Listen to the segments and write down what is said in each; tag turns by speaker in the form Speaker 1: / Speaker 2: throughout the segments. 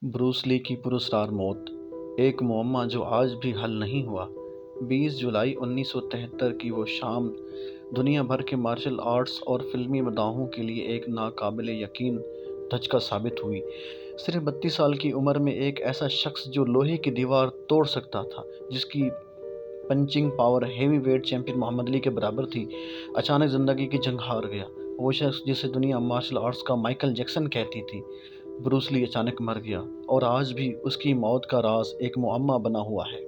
Speaker 1: Bruce Lee की पुरस्कार मौत, एक मुअम्मा जो आज भी हल नहीं हुआ। 20 जुलाई 1973 की वो शाम दुनिया भर के मार्शल आर्ट्स और फिल्मी मदाहों के लिए एक नाकाबिले यकीन धचका साबित हुई। सिर्फ 32 साल की उम्र में एक ऐसा शख्स जो लोहे की दीवार तोड़ सकता था, जिसकी punching power heavy weight champion Muhammad Ali के बराबर थी, अचानक जिंदगी की जंग हार गया। वो शख्स जिसे दुनिया मार्शल आर्ट्स का माइकल जैक्सन कहती थी, ब्रूस ली अचानक मर गया और आज भी उसकी मौत का राज एक मुअम्मा बना हुआ है।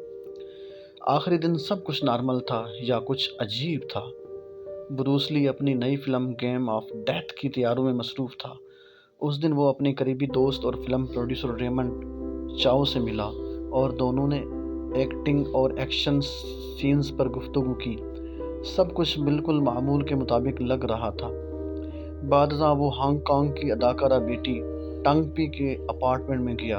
Speaker 1: आखिरी दिन सब कुछ नॉर्मल था या कुछ अजीब था। ब्रूस ली अपनी नई फिल्म गेम ऑफ डेथ की तैयारियों में मसरूफ था। उस दिन वो अपने करीबी दोस्त और फिल्म प्रोड्यूसर रेमंड चाओ से मिला और दोनों ने एक्टिंग और एक्शन सीन्स पर गुफ्तगू की। सब कुछ बिल्कुल मामूल के मुताबिक लग रहा था। बादशाह वो हांगकांग की अदाकारा बेटी टंग पी के अपार्टमेंट में गया।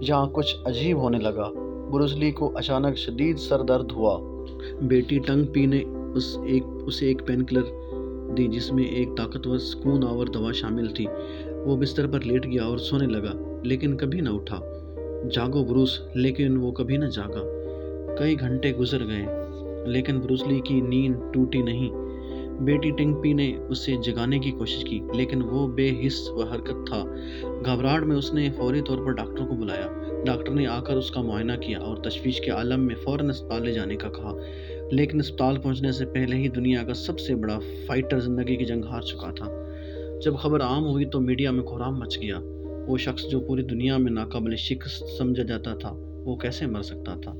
Speaker 1: यहाँ कुछ अजीब होने लगा। ब्रूस ली को अचानक शदीद सर दर्द हुआ। बेटी टंग पी ने उसे एक पेन किलर दी जिसमें एक ताकतवर सुकून आवर दवा शामिल थी। वो बिस्तर पर लेट गया और सोने लगा, लेकिन कभी न उठा। जागो ब्रूस, लेकिन वो कभी न जागा। कई घंटे गुजर गए, लेकिन ब्रूस ली की नींद टूटी नहीं। बेटी टिंगपी ने उसे जगाने की कोशिश की, लेकिन वो बेहिस व हरकत था। घबराहट में उसने फौरी तौर पर डॉक्टर को बुलाया। डॉक्टर ने आकर उसका मुआयना किया और तशवीश के आलम में फ़ौरन अस्पताल ले जाने का कहा, लेकिन अस्पताल पहुंचने से पहले ही दुनिया का सबसे बड़ा फाइटर जिंदगी की जंग हार चुका था। जब खबर आम हुई तो मीडिया में कोहराम मच गया। वो शख्स जो पूरी दुनिया में नाकाबिले शिकस्त समझा जाता था, वो कैसे मर सकता था?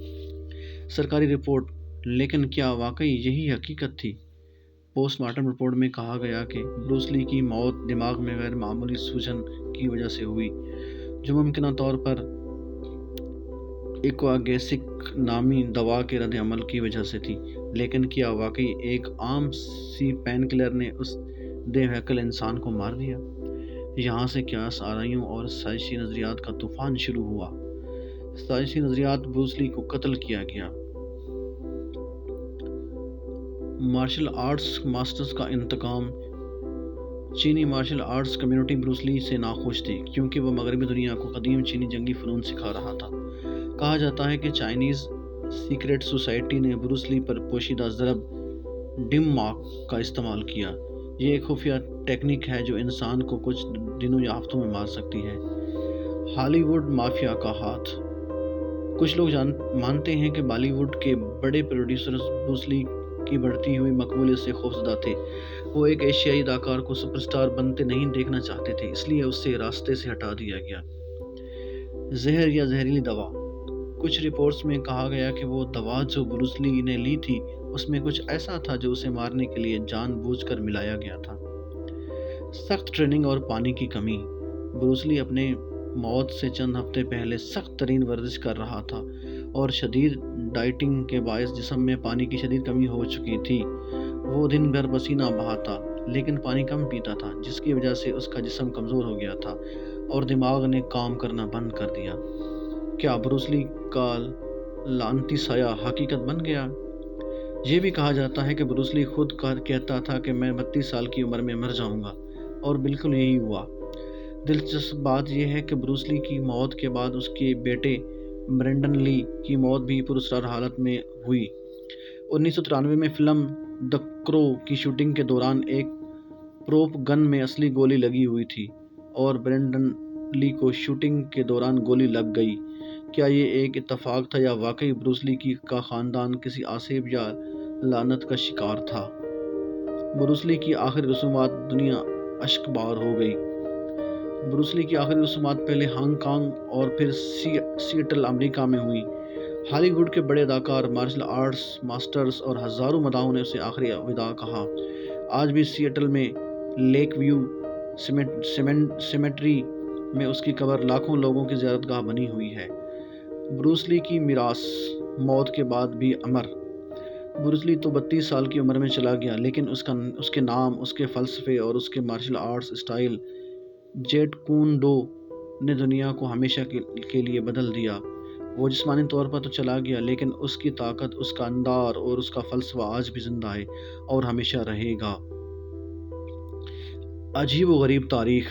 Speaker 1: सरकारी रिपोर्ट, लेकिन क्या वाकई यही हकीकत थी? पोस्टमार्टम रिपोर्ट में कहा गया कि ब्रूस ली की मौत दिमाग में गैर मामूली सूजन की वजह से हुई, जो मुमकिन तौर पर एक्वागेसिक नामी दवा के रद्द अमल की वजह से थी। लेकिन क्या वाकई एक आम सी पेन किलर ने उस बेहकल इंसान को मार दिया? यहाँ से क्यास आराइयों और साजिशी नज़रियात का तूफान शुरू हुआ। साजिशी नज़रियात, ब्रूस ली को कत्ल किया गया। मार्शल आर्ट्स मास्टर्स का इंतकाम। चीनी martial arts community Bruce Lee से नाखुश थी, क्योंकि वह मगरबी दुनिया को कदीम चीनी जंगी फ़नून सिखा रहा था। कहा जाता है कि चाइनीज़ सीक्रेट सोसाइटी ने ब्रूस ली पर पोशीदा ज़रब डिम मार्क का इस्तेमाल किया। ये एक खुफिया टेक्निक है जो इंसान को कुछ दिनों या हफ्तों में मार सकती है। हॉलीवुड माफिया का हाथ। कुछ लोग मानते हैं कि बॉलीवुड के बड़े प्रोड्यूसर्स ब्रूस ली की बढ़ती हुई मकबूलियत से खौफजदा थे। वो एक एशियाई अदाकार को सुपरस्टार बनते नहीं देखना चाहते थे, इसलिए उससे रास्ते से हटा दिया गया। जहर या जहरीली दवा। कुछ रिपोर्ट्स में कहा गया कि वो दवा जो ब्रूस ली ने ली थी, उसमें कुछ ऐसा था जो उसे मारने के लिए जानबूझकर मिलाया गया था। सख्त ट्रेनिंग और पानी की कमी। ब्रूस ली अपने मौत से चंद हफ्ते पहले सख्त तरीन वर्जिश कर रहा था और शदीद डाइटिंग के बायस जिस्म में पानी की शदीद कमी हो चुकी थी। वो दिन भर पसीना बहाता, लेकिन पानी कम पीता था, जिसकी वजह से उसका जिस्म कमज़ोर हो गया था और दिमाग ने काम करना बंद कर दिया। क्या ब्रूस ली का लानती साया हकीकत बन गया? ये भी कहा जाता है कि ब्रूस ली खुद कहता था कि मैं 32 साल की उम्र में मर जाऊंगा, और बिल्कुल यही हुआ। दिलचस्प बात यह है कि ब्रूस ली की मौत के बाद उसके बेटे ब्रेंडन ली की मौत भी पुरस्कार हालत में हुई। 1993 में फिल्म द क्रो की शूटिंग के दौरान एक प्रोप गन में असली गोली लगी हुई थी और ब्रेंडन ली को शूटिंग के दौरान गोली लग गई। क्या ये एक इत्तेफाक था या वाकई ब्रूस ली का ख़ानदान किसी आसिब या लानत का शिकार था? ब्रूस ली की आखिरी रसूमात, दुनिया अश्कबार हो गई। ब्रूस ली की आखिरी रसूमात पहले हांगकांग और फिर सिएटल अमेरिका में हुई। हॉलीवुड के बड़े अदाकार, मार्शल आर्ट्स मास्टर्स और हज़ारों मदाहों ने उसे आखिरी विदा कहा। आज भी सिएटल में लेक व्यू सेमेट्री में उसकी कब्र लाखों लोगों की ज़ियारतगाह बनी हुई है। ब्रूस ली की मीरास, मौत के बाद भी अमर। ब्रूस ली तो 32 साल की उम्र में चला गया, लेकिन उसके नाम, उसके फ़लसफ़े और उसके मार्शल आर्ट्स स्टाइल जेट कून डो ने दुनिया को हमेशा के लिए बदल दिया। वो जिस्मानी तौर पर तो चला गया, लेकिन उसकी ताकत, उसका अंदार और उसका फ़लसफ़ा आज भी ज़िंदा है और हमेशा रहेगा। अजीब व गरीब तारीख़।